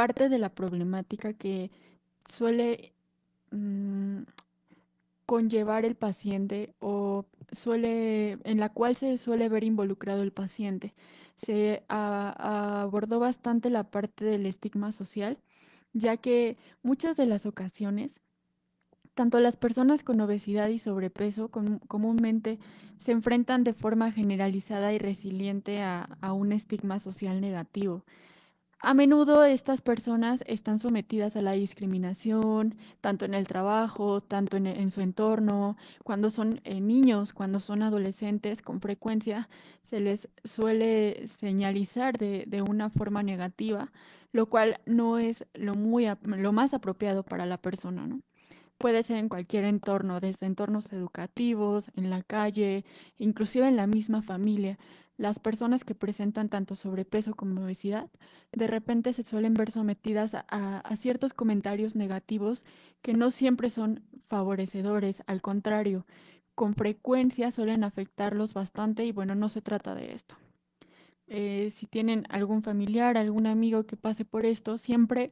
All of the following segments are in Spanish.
parte de la problemática que suele mm, conllevar el paciente o en la cual se suele ver involucrado el paciente. Abordó bastante la parte del estigma social, ya que muchas de las ocasiones, tanto las personas con obesidad y sobrepeso comúnmente se enfrentan de forma generalizada y resiliente a un estigma social negativo. A menudo estas personas están sometidas a la discriminación, tanto en el trabajo, tanto en su entorno. Cuando son niños, cuando son adolescentes, con frecuencia se les suele señalizar de una forma negativa, lo cual no es lo más apropiado para la persona, ¿no? Puede ser en cualquier entorno, desde entornos educativos, en la calle, inclusive en la misma familia. Las personas que presentan tanto sobrepeso como obesidad, de repente se suelen ver sometidas a ciertos comentarios negativos que no siempre son favorecedores, al contrario, con frecuencia suelen afectarlos bastante y bueno, no se trata de esto. Si tienen algún familiar, algún amigo que pase por esto, siempre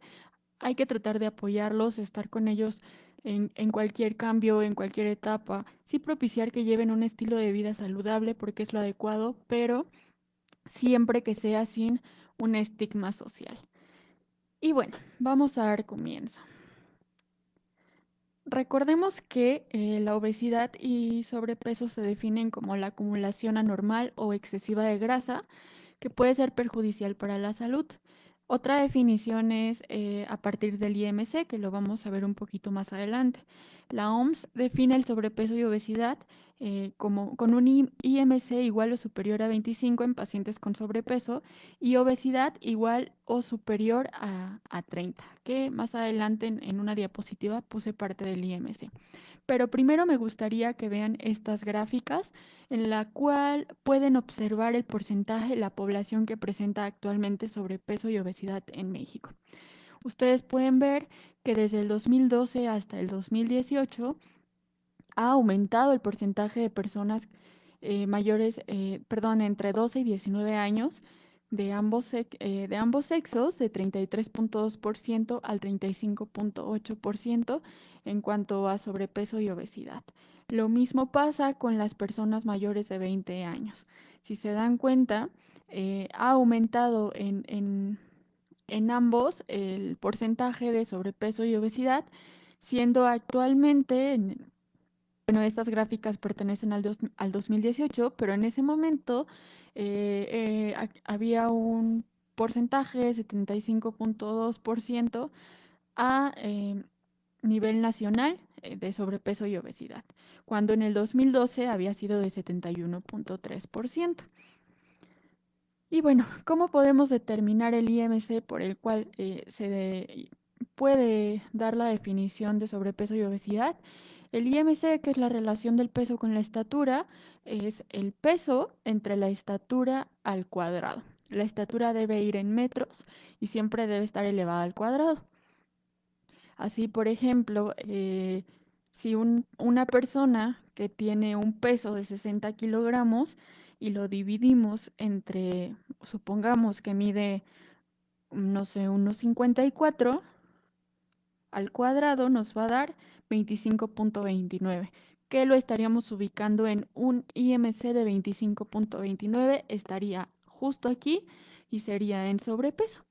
hay que tratar de apoyarlos, estar con ellos en cualquier cambio, en cualquier etapa, sí propiciar que lleven un estilo de vida saludable porque es lo adecuado, pero siempre que sea sin un estigma social. Y bueno, vamos a dar comienzo. Recordemos que la obesidad y sobrepeso se definen como la acumulación anormal o excesiva de grasa que puede ser perjudicial para la salud. Otra definición es a partir del IMC, que lo vamos a ver un poquito más adelante. La OMS define el sobrepeso y obesidad como con un IMC igual o superior a 25 en pacientes con sobrepeso y obesidad igual o superior a 30, que más adelante en una diapositiva puse parte del IMC. Pero primero me gustaría que vean estas gráficas en la cual pueden observar el porcentaje de la población que presenta actualmente sobrepeso y obesidad en México. Ustedes pueden ver que desde el 2012 hasta el 2018 ha aumentado el porcentaje de personas entre 12 y 19 años de ambos sexos, de 33.2% al 35.8% en cuanto a sobrepeso y obesidad. Lo mismo pasa con las personas mayores de 20 años. Si se dan cuenta, ha aumentado en ambos el porcentaje de sobrepeso y obesidad, siendo actualmente, bueno, estas gráficas pertenecen al 2018, pero en ese momento había un porcentaje, 75.2% a nivel nacional de sobrepeso y obesidad, cuando en el 2012 había sido de 71.3%. Y bueno, ¿cómo podemos determinar el IMC por el cual puede dar la definición de sobrepeso y obesidad? El IMC, que es la relación del peso con la estatura, es el peso entre la estatura al cuadrado. La estatura debe ir en metros y siempre debe estar elevada al cuadrado. Así, por ejemplo, si una persona que tiene un peso de 60 kilogramos y lo dividimos entre, supongamos que mide, no sé, unos 54 al cuadrado, nos va a dar 25.29, que lo estaríamos ubicando en un IMC de 25.29, estaría justo aquí y sería en sobrepeso.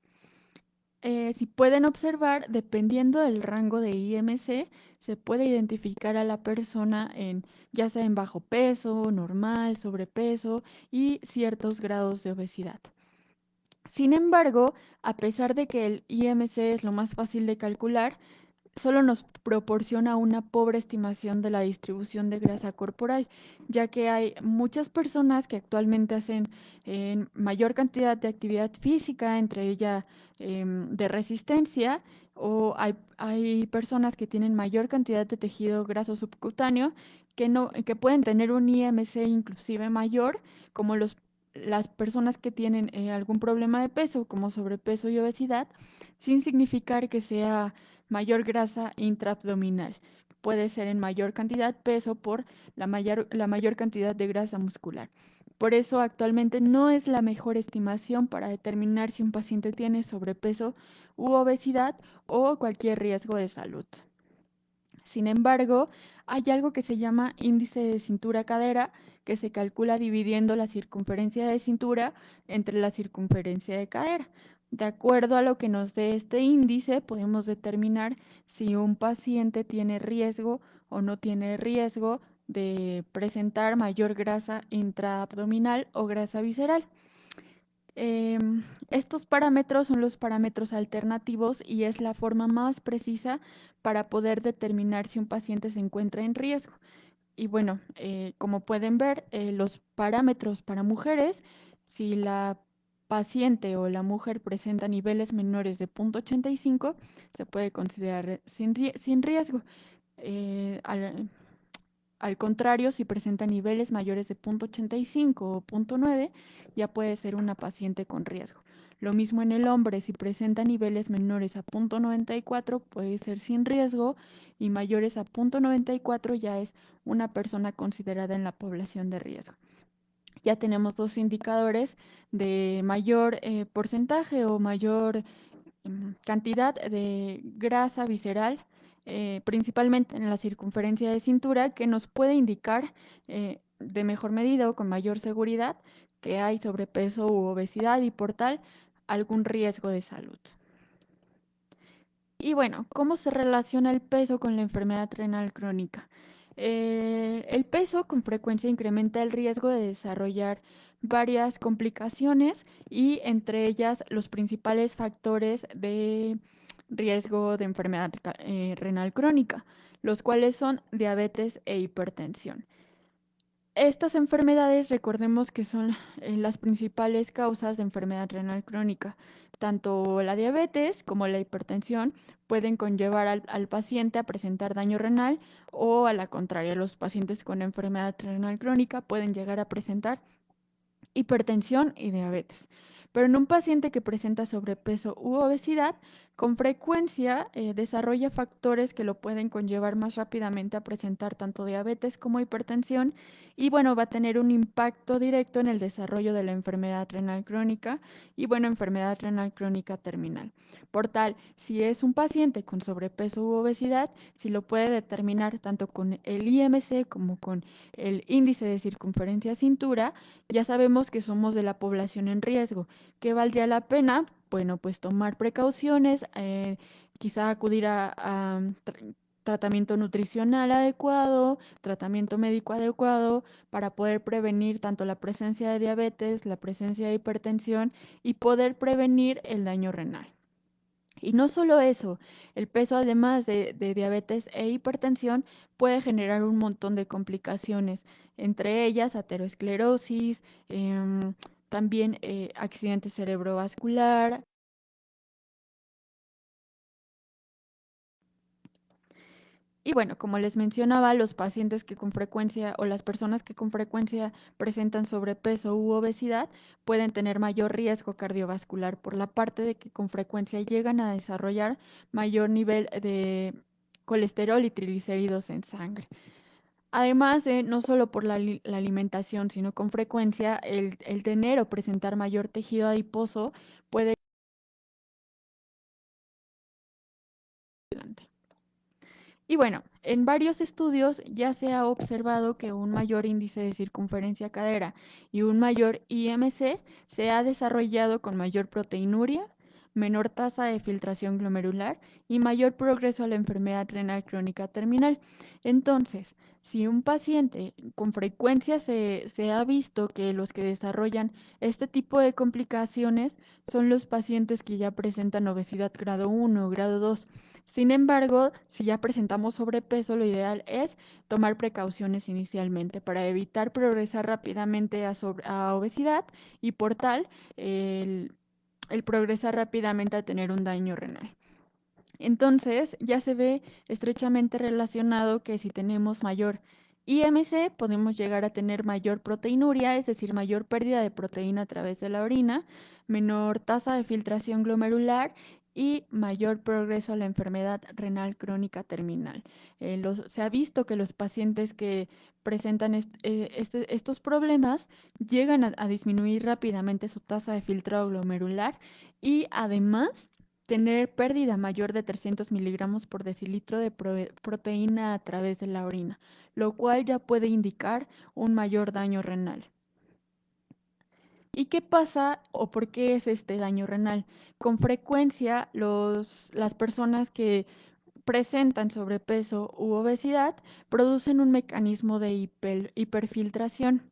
Si pueden observar, dependiendo del rango de IMC, se puede identificar a la persona ya sea en bajo peso, normal, sobrepeso y ciertos grados de obesidad. Sin embargo, a pesar de que el IMC es lo más fácil de calcular, solo nos proporciona una pobre estimación de la distribución de grasa corporal, ya que hay muchas personas que actualmente hacen mayor cantidad de actividad física, entre ellas de resistencia, o hay personas que tienen mayor cantidad de tejido graso subcutáneo que pueden tener un IMC inclusive mayor, como las personas que tienen algún problema de peso, como sobrepeso y obesidad, sin significar que sea mayor grasa intraabdominal. Puede ser en mayor cantidad peso por la mayor cantidad de grasa muscular. Por eso actualmente no es la mejor estimación para determinar si un paciente tiene sobrepeso u obesidad o cualquier riesgo de salud. Sin embargo, hay algo que se llama índice de cintura-cadera, que se calcula dividiendo la circunferencia de cintura entre la circunferencia de cadera. De acuerdo a lo que nos dé este índice, podemos determinar si un paciente tiene riesgo o no tiene riesgo de presentar mayor grasa intraabdominal o grasa visceral. Estos parámetros son los parámetros alternativos y es la forma más precisa para poder determinar si un paciente se encuentra en riesgo. Y bueno, como pueden ver, los parámetros para mujeres, si la paciente o la mujer presenta niveles menores de 0,85, se puede considerar sin riesgo. Al contrario, si presenta niveles mayores de 0,85 o 0,9, ya puede ser una paciente con riesgo. Lo mismo en el hombre, si presenta niveles menores a 0,94 puede ser sin riesgo y mayores a 0,94 ya es una persona considerada en la población de riesgo. Ya tenemos dos indicadores de mayor porcentaje o mayor cantidad de grasa visceral, principalmente en la circunferencia de cintura, que nos puede indicar de mejor medida o con mayor seguridad que hay sobrepeso u obesidad y por tal algún riesgo de salud. Y bueno, ¿cómo se relaciona el peso con la enfermedad renal crónica? El peso con frecuencia incrementa el riesgo de desarrollar varias complicaciones y entre ellas los principales factores de riesgo de enfermedad renal crónica, los cuales son diabetes e hipertensión. Estas enfermedades, recordemos que son las principales causas de enfermedad renal crónica. Tanto la diabetes como la hipertensión pueden conllevar al paciente a presentar daño renal o a la contraria, los pacientes con enfermedad renal crónica pueden llegar a presentar hipertensión y diabetes. Pero en un paciente que presenta sobrepeso u obesidad, con frecuencia desarrolla factores que lo pueden conllevar más rápidamente a presentar tanto diabetes como hipertensión y bueno, va a tener un impacto directo en el desarrollo de la enfermedad renal crónica y bueno, enfermedad renal crónica terminal. Por tal, si es un paciente con sobrepeso u obesidad, si lo puede determinar tanto con el IMC como con el índice de circunferencia cintura, ya sabemos que somos de la población en riesgo. ¿Qué valdría la pena? Bueno, pues tomar precauciones, quizá acudir a tratamiento nutricional adecuado, tratamiento médico adecuado para poder prevenir tanto la presencia de diabetes, la presencia de hipertensión y poder prevenir el daño renal. Y no solo eso, el peso además de diabetes e hipertensión puede generar un montón de complicaciones, entre ellas aterosclerosis, también accidente cerebrovascular. Y bueno, como les mencionaba, los pacientes que con frecuencia o las personas que con frecuencia presentan sobrepeso u obesidad pueden tener mayor riesgo cardiovascular por la parte de que con frecuencia llegan a desarrollar mayor nivel de colesterol y triglicéridos en sangre. Además de no solo por la alimentación, sino con frecuencia el tener o presentar mayor tejido adiposo puede. Y bueno, en varios estudios ya se ha observado que un mayor índice de circunferencia cadera y un mayor IMC se ha desarrollado con mayor proteinuria, menor tasa de filtración glomerular y mayor progreso a la enfermedad renal crónica terminal. Entonces, si un paciente con frecuencia se ha visto que los que desarrollan este tipo de complicaciones son los pacientes que ya presentan obesidad grado 1 o grado 2. Sin embargo, si ya presentamos sobrepeso, lo ideal es tomar precauciones inicialmente para evitar progresar rápidamente a obesidad y por tal el progresar rápidamente a tener un daño renal. Entonces, ya se ve estrechamente relacionado que si tenemos mayor IMC, podemos llegar a tener mayor proteinuria, es decir, mayor pérdida de proteína a través de la orina, menor tasa de filtración glomerular y mayor progreso a la enfermedad renal crónica terminal. Se ha visto que los pacientes que presentan estos problemas llegan a disminuir rápidamente su tasa de filtrado glomerular y además tener pérdida mayor de 300 miligramos por decilitro de proteína a través de la orina, lo cual ya puede indicar un mayor daño renal. ¿Y qué pasa o por qué es este daño renal? Con frecuencia, las personas que presentan sobrepeso u obesidad producen un mecanismo de hiperfiltración.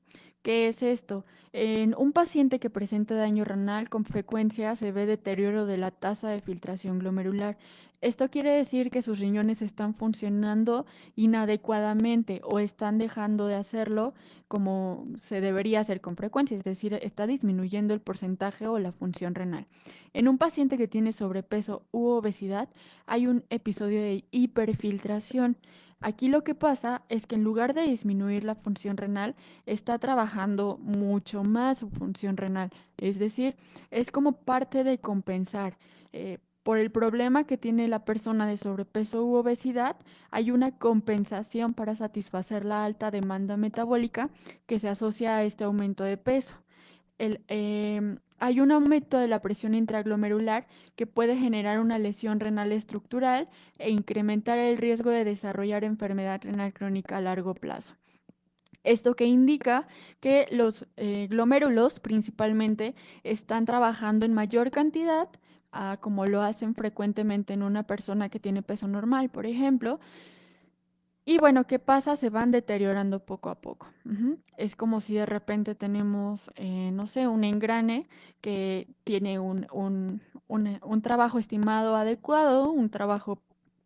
¿Qué es esto? En un paciente que presenta daño renal, con frecuencia se ve deterioro de la tasa de filtración glomerular. Esto quiere decir que sus riñones están funcionando inadecuadamente o están dejando de hacerlo como se debería hacer con frecuencia, es decir, está disminuyendo el porcentaje o la función renal. En un paciente que tiene sobrepeso u obesidad, hay un episodio de hiperfiltración. Aquí lo que pasa es que en lugar de disminuir la función renal, está trabajando mucho más su función renal. Es decir, es como parte de compensar. Por el problema que tiene la persona de sobrepeso u obesidad, hay una compensación para satisfacer la alta demanda metabólica que se asocia a este aumento de peso. Hay un aumento de la presión intraglomerular que puede generar una lesión renal estructural e incrementar el riesgo de desarrollar enfermedad renal crónica a largo plazo. Esto que indica que los glomérulos principalmente están trabajando en mayor cantidad, como lo hacen frecuentemente en una persona que tiene peso normal, por ejemplo, y bueno, ¿qué pasa? Se van deteriorando poco a poco. Es como si de repente tenemos, no sé, un engrane que tiene un trabajo estimado adecuado, un trabajo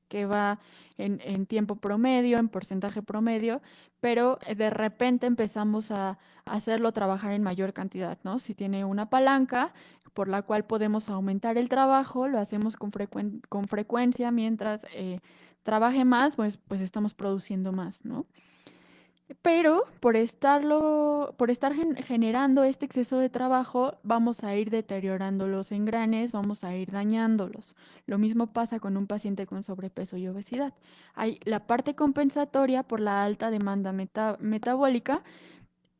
que va en tiempo promedio, en porcentaje promedio, pero de repente empezamos a hacerlo trabajar en mayor cantidad, ¿no? Si tiene una palanca por la cual podemos aumentar el trabajo, lo hacemos con frecuencia mientras trabaje más, pues estamos produciendo más, ¿no? Pero por estar generando este exceso de trabajo, vamos a ir deteriorando los engranes, vamos a ir dañándolos. Lo mismo pasa con un paciente con sobrepeso y obesidad. Hay la parte compensatoria por la alta demanda metabólica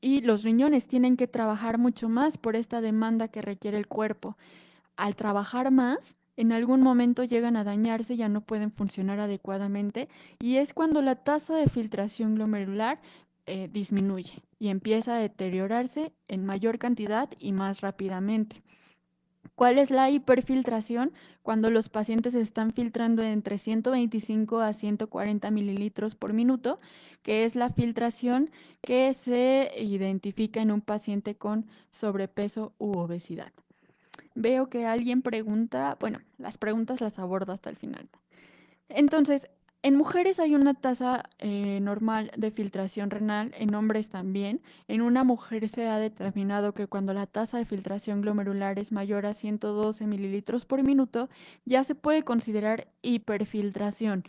y los riñones tienen que trabajar mucho más por esta demanda que requiere el cuerpo. Al trabajar más, en algún momento llegan a dañarse, ya no pueden funcionar adecuadamente y es cuando la tasa de filtración glomerular disminuye y empieza a deteriorarse en mayor cantidad y más rápidamente. ¿Cuál es la hiperfiltración? Cuando los pacientes están filtrando entre 125 a 140 mililitros por minuto, que es la filtración que se identifica en un paciente con sobrepeso u obesidad. Veo que alguien pregunta, bueno, las preguntas las abordo hasta el final. Entonces, en mujeres hay una tasa normal de filtración renal, en hombres también. En una mujer se ha determinado que cuando la tasa de filtración glomerular es mayor a 112 mililitros por minuto, ya se puede considerar hiperfiltración.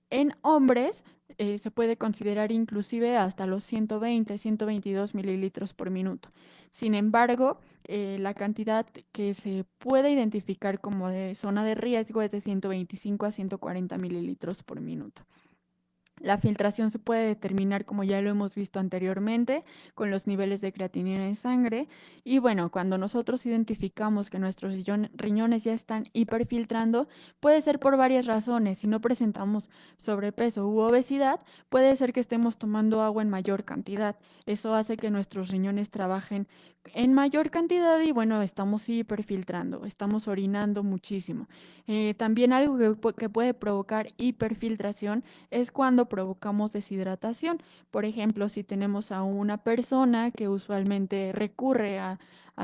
En hombres se puede considerar inclusive hasta los 120, 122 mililitros por minuto. Sin embargo, la cantidad que se puede identificar como de zona de riesgo es de 125 a 140 mililitros por minuto. La filtración se puede determinar, como ya lo hemos visto anteriormente, con los niveles de creatinina en sangre. Y bueno, cuando nosotros identificamos que nuestros riñones ya están hiperfiltrando, puede ser por varias razones. Si no presentamos sobrepeso u obesidad, puede ser que estemos tomando agua en mayor cantidad. Eso hace que nuestros riñones trabajen en mayor cantidad y bueno, estamos hiperfiltrando, estamos orinando muchísimo. También algo que puede provocar hiperfiltración es cuando provocamos deshidratación. Por ejemplo, si tenemos a una persona que usualmente recurre a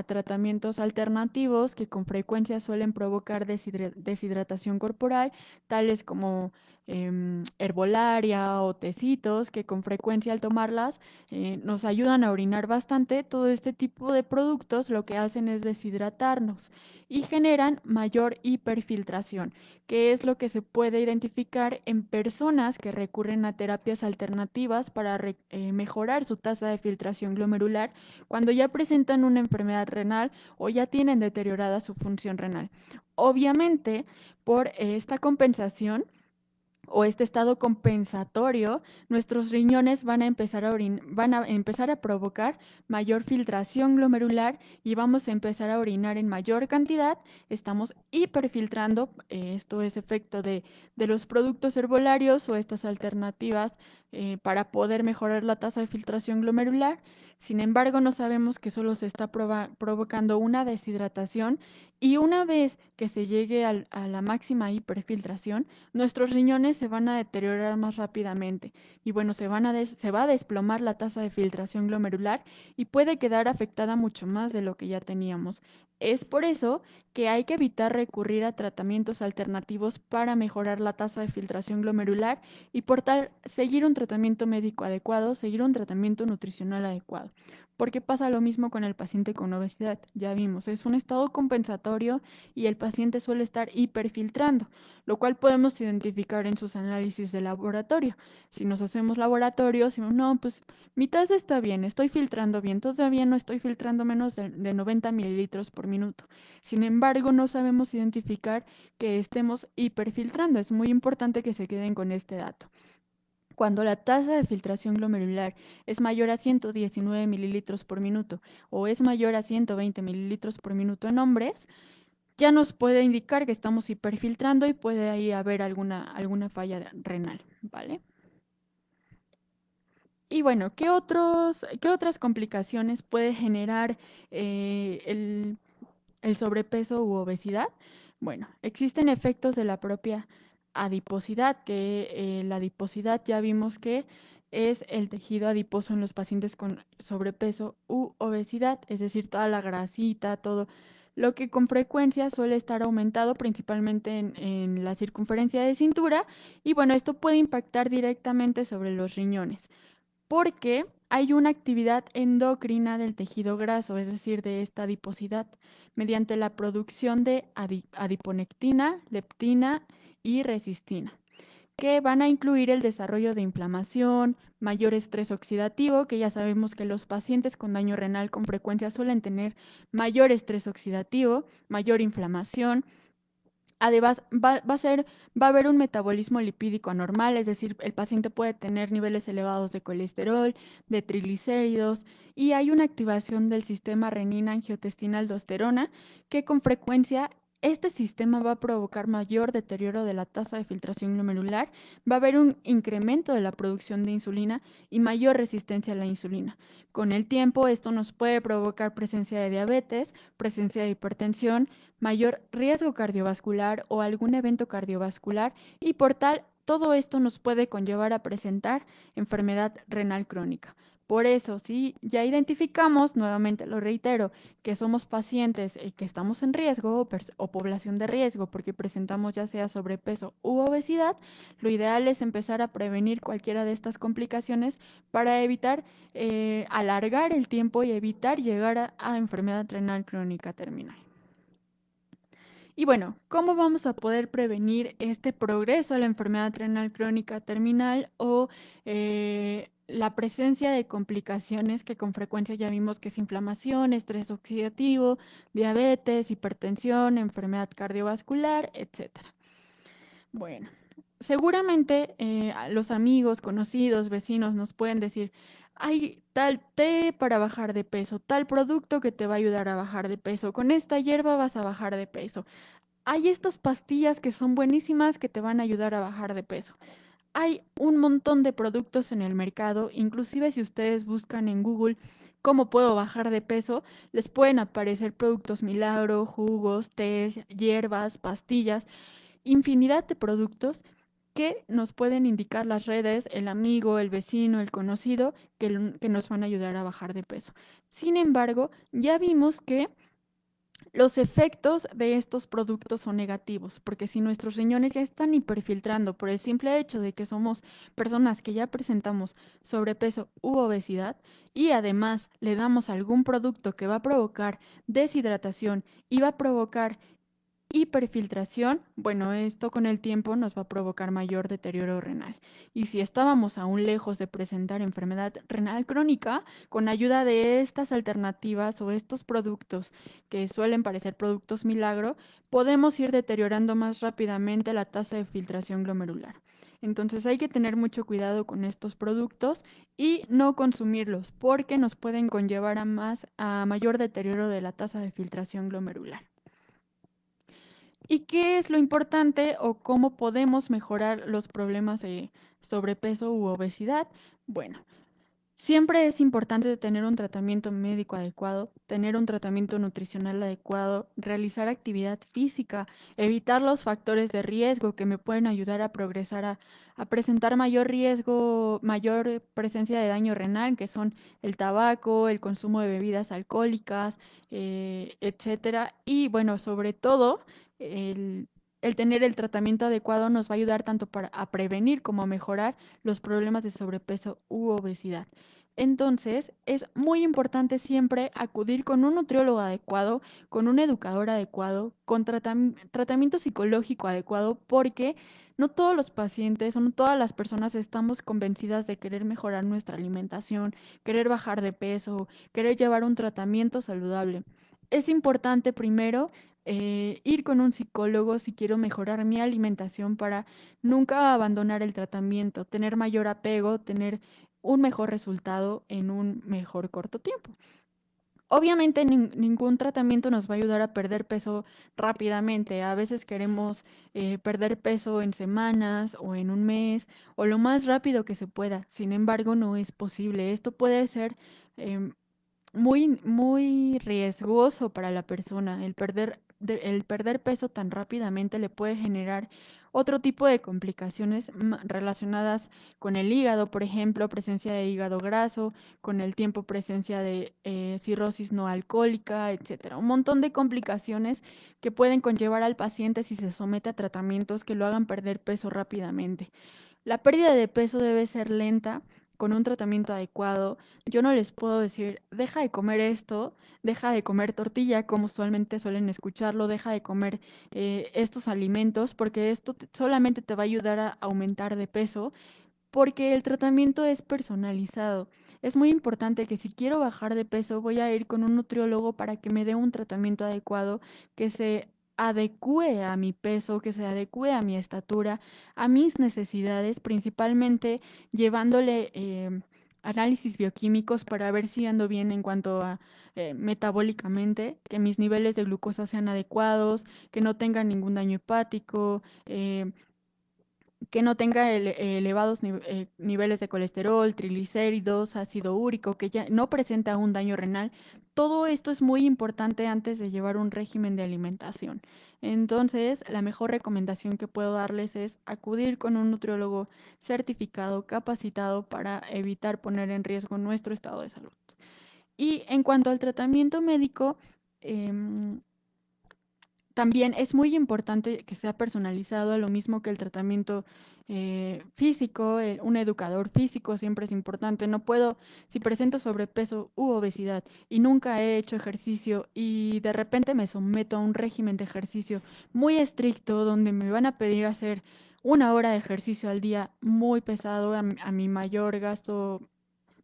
tratamientos alternativos que con frecuencia suelen provocar deshidratación corporal, tales como herbolaria o tecitos que con frecuencia al tomarlas nos ayudan a orinar bastante. Todo este tipo de productos lo que hacen es deshidratarnos y generan mayor hiperfiltración, que es lo que se puede identificar en personas que recurren a terapias alternativas para mejorar su tasa de filtración glomerular cuando ya presentan una enfermedad renal o ya tienen deteriorada su función renal. Obviamente, por esta compensación o este estado compensatorio, nuestros riñones van a empezar a provocar mayor filtración glomerular y vamos a empezar a orinar en mayor cantidad. Estamos hiperfiltrando, esto es efecto de los productos herbolarios o estas alternativas para poder mejorar la tasa de filtración glomerular. Sin embargo, no sabemos que solo se está provocando una deshidratación y una vez que se llegue a la máxima hiperfiltración, nuestros riñones se van a deteriorar más rápidamente y bueno, se va a desplomar la tasa de filtración glomerular y puede quedar afectada mucho más de lo que ya teníamos. Es por eso que hay que evitar recurrir a tratamientos alternativos para mejorar la tasa de filtración glomerular y por tal seguir un tratamiento médico adecuado, seguir un tratamiento nutricional adecuado. Porque pasa lo mismo con el paciente con obesidad, ya vimos, es un estado compensatorio y el paciente suele estar hiperfiltrando, lo cual podemos identificar en sus análisis de laboratorio. Si nos hacemos laboratorios, si no, pues mi tasa está bien, estoy filtrando bien, todavía no estoy filtrando menos de 90 mililitros por minuto. Sin embargo, no sabemos identificar que estemos hiperfiltrando. Es muy importante que se queden con este dato. Cuando la tasa de filtración glomerular es mayor a 119 mililitros por minuto o es mayor a 120 mililitros por minuto en hombres, ya nos puede indicar que estamos hiperfiltrando y puede ahí haber alguna falla renal, ¿vale? Y bueno, qué otras complicaciones puede generar el sobrepeso u obesidad? Bueno, existen efectos de la propia adiposidad, que la adiposidad ya vimos que es el tejido adiposo en los pacientes con sobrepeso u obesidad, es decir, toda la grasita, todo lo que con frecuencia suele estar aumentado principalmente en la circunferencia de cintura y bueno, esto puede impactar directamente sobre los riñones porque hay una actividad endocrina del tejido graso, es decir, de esta adiposidad, mediante la producción de adiponectina, leptina y resistina, que van a incluir el desarrollo de inflamación, mayor estrés oxidativo, que ya sabemos que los pacientes con daño renal con frecuencia suelen tener mayor estrés oxidativo, mayor inflamación. Además, va a haber un metabolismo lipídico anormal, es decir, el paciente puede tener niveles elevados de colesterol, de triglicéridos, y hay una activación del sistema renina-angiotensina-aldosterona que con frecuencia este sistema va a provocar mayor deterioro de la tasa de filtración glomerular, va a haber un incremento de la producción de insulina y mayor resistencia a la insulina. Con el tiempo, esto nos puede provocar presencia de diabetes, presencia de hipertensión, mayor riesgo cardiovascular o algún evento cardiovascular y por tal, todo esto nos puede conllevar a presentar enfermedad renal crónica. Por eso, si ya identificamos, nuevamente lo reitero, que somos pacientes que estamos en riesgo o población de riesgo porque presentamos ya sea sobrepeso u obesidad, lo ideal es empezar a prevenir cualquiera de estas complicaciones para evitar alargar el tiempo y evitar llegar a enfermedad renal crónica terminal. Y bueno, ¿cómo vamos a poder prevenir este progreso a la enfermedad renal crónica terminal o la presencia de complicaciones que con frecuencia ya vimos que es inflamación, estrés oxidativo, diabetes, hipertensión, enfermedad cardiovascular, etcétera? Bueno, seguramente los amigos, conocidos, vecinos nos pueden decir, hay tal té para bajar de peso, tal producto que te va a ayudar a bajar de peso, con esta hierba vas a bajar de peso. Hay estas pastillas que son buenísimas que te van a ayudar a bajar de peso. Hay un montón de productos en el mercado, inclusive si ustedes buscan en Google cómo puedo bajar de peso, les pueden aparecer productos milagro, jugos, tés, hierbas, pastillas, infinidad de productos que nos pueden indicar las redes, el amigo, el vecino, el conocido, que nos van a ayudar a bajar de peso. Sin embargo, ya vimos que Los efectos de estos productos son negativos, porque si nuestros riñones ya están hiperfiltrando por el simple hecho de que somos personas que ya presentamos sobrepeso u obesidad y además le damos algún producto que va a provocar deshidratación y va a provocar hiperfiltración, bueno, esto con el tiempo nos va a provocar mayor deterioro renal. Y si estábamos aún lejos de presentar enfermedad renal crónica, con ayuda de estas alternativas o estos productos que suelen parecer productos milagro, podemos ir deteriorando más rápidamente la tasa de filtración glomerular. Entonces hay que tener mucho cuidado con estos productos y no consumirlos porque nos pueden conllevar a mayor deterioro de la tasa de filtración glomerular. ¿Y qué es lo importante o cómo podemos mejorar los problemas de sobrepeso u obesidad? Bueno, siempre es importante tener un tratamiento médico adecuado, tener un tratamiento nutricional adecuado, realizar actividad física, evitar los factores de riesgo que me pueden ayudar a progresar a presentar mayor riesgo, mayor presencia de daño renal, que son el tabaco, el consumo de bebidas alcohólicas, etcétera. Y bueno, sobre todo, el, el tener el tratamiento adecuado nos va a ayudar tanto para a prevenir como a mejorar los problemas de sobrepeso u obesidad. Entonces, es muy importante siempre acudir con un nutriólogo adecuado, con un educador adecuado, con tratamiento psicológico adecuado, porque no todos los pacientes o no todas las personas estamos convencidas de querer mejorar nuestra alimentación, querer bajar de peso, querer llevar un tratamiento saludable. Es importante primero ir con un psicólogo si quiero mejorar mi alimentación para nunca abandonar el tratamiento, tener mayor apego, tener un mejor resultado en un mejor corto tiempo. Obviamente ningún tratamiento nos va a ayudar a perder peso rápidamente. A veces queremos perder peso en semanas o en un mes o lo más rápido que se pueda. Sin embargo, no es posible. Esto puede ser em, muy riesgoso para la persona. El perder peso tan rápidamente le puede generar otro tipo de complicaciones relacionadas con el hígado, por ejemplo, presencia de hígado graso, con el tiempo presencia de cirrosis no alcohólica, etcétera. Un montón de complicaciones que pueden conllevar al paciente si se somete a tratamientos que lo hagan perder peso rápidamente. La pérdida de peso debe ser lenta, con un tratamiento adecuado. Yo no les puedo decir, deja de comer esto, deja de comer tortilla, como usualmente suelen escucharlo, deja de comer estos alimentos, porque esto solamente te va a ayudar a aumentar de peso, porque el tratamiento es personalizado. Es muy importante que si quiero bajar de peso, voy a ir con un nutriólogo para que me dé un tratamiento adecuado que se adecue a mi peso, que se adecue a mi estatura, a mis necesidades, principalmente llevándole análisis bioquímicos para ver si ando bien en cuanto a metabólicamente, que mis niveles de glucosa sean adecuados, que no tengan ningún daño hepático, que no tenga elevados niveles de colesterol, triglicéridos, ácido úrico, que ya no presenta un daño renal. Todo esto es muy importante antes de llevar un régimen de alimentación. Entonces, la mejor recomendación que puedo darles es acudir con un nutriólogo certificado, capacitado para evitar poner en riesgo nuestro estado de salud. Y en cuanto al tratamiento médico, em, también es muy importante que sea personalizado, lo mismo que el tratamiento físico, un educador físico siempre es importante. No puedo, si presento sobrepeso u obesidad y nunca he hecho ejercicio y de repente me someto a un régimen de ejercicio muy estricto donde me van a pedir hacer 1 hora de ejercicio al día muy pesado a mi mayor gasto,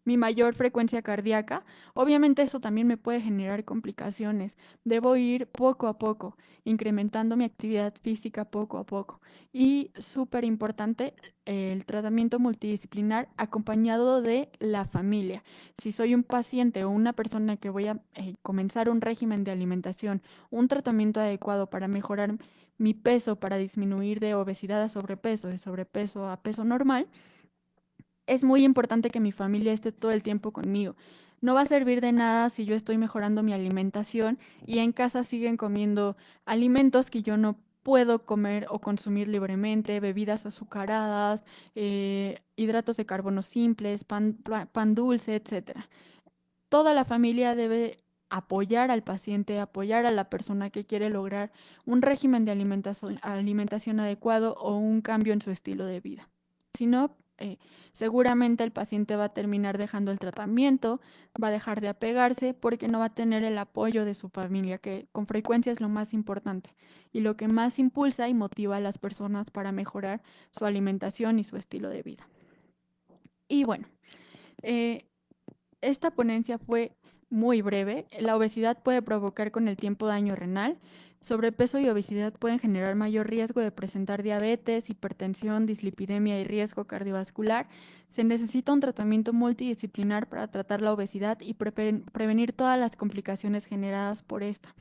mi mayor frecuencia cardíaca, obviamente eso también me puede generar complicaciones. Debo ir poco a poco, incrementando mi actividad física poco a poco. Y súper importante, el tratamiento multidisciplinar acompañado de la familia. Si soy un paciente o una persona que voy a comenzar un régimen de alimentación, un tratamiento adecuado para mejorar mi peso, para disminuir de obesidad a sobrepeso, de sobrepeso a peso normal, es muy importante que mi familia esté todo el tiempo conmigo. No va a servir de nada si yo estoy mejorando mi alimentación y en casa siguen comiendo alimentos que yo no puedo comer o consumir libremente, bebidas azucaradas, hidratos de carbono simples, pan dulce, etcétera. Toda la familia debe apoyar al paciente, apoyar a la persona que quiere lograr un régimen de alimentación adecuado o un cambio en su estilo de vida. Si no, seguramente el paciente va a terminar dejando el tratamiento, va a dejar de apegarse porque no va a tener el apoyo de su familia, que con frecuencia es lo más importante y lo que más impulsa y motiva a las personas para mejorar su alimentación y su estilo de vida. Y bueno, eh, esta ponencia fue muy breve. La obesidad puede provocar con el tiempo daño renal. Sobrepeso y obesidad pueden generar mayor riesgo de presentar diabetes, hipertensión, dislipidemia y riesgo cardiovascular. Se necesita un tratamiento multidisciplinar para tratar la obesidad y prevenir todas las complicaciones generadas por esta.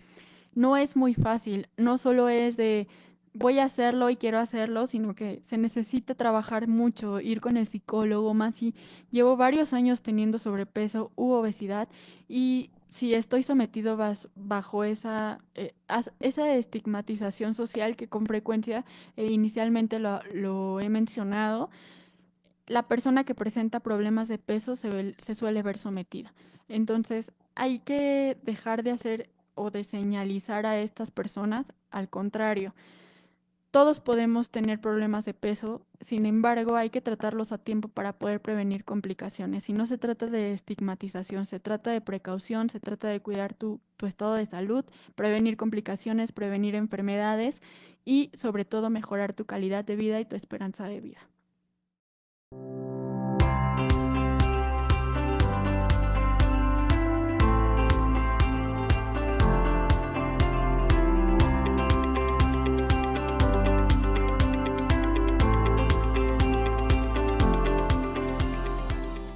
No es muy fácil, no solo es de voy a hacerlo y quiero hacerlo, sino que se necesita trabajar mucho, ir con el psicólogo, más si llevo varios años teniendo sobrepeso u obesidad y si estoy sometido bajo esa estigmatización social que con frecuencia inicialmente lo he mencionado, la persona que presenta problemas de peso se suele ver sometida. Entonces, hay que dejar de hacer o de señalizar a estas personas. Al contrario, todos podemos tener problemas de peso, sin embargo, hay que tratarlos a tiempo para poder prevenir complicaciones. Y no se trata de estigmatización, se trata de precaución, se trata de cuidar tu estado de salud, prevenir complicaciones, prevenir enfermedades y sobre todo mejorar tu calidad de vida y tu esperanza de vida.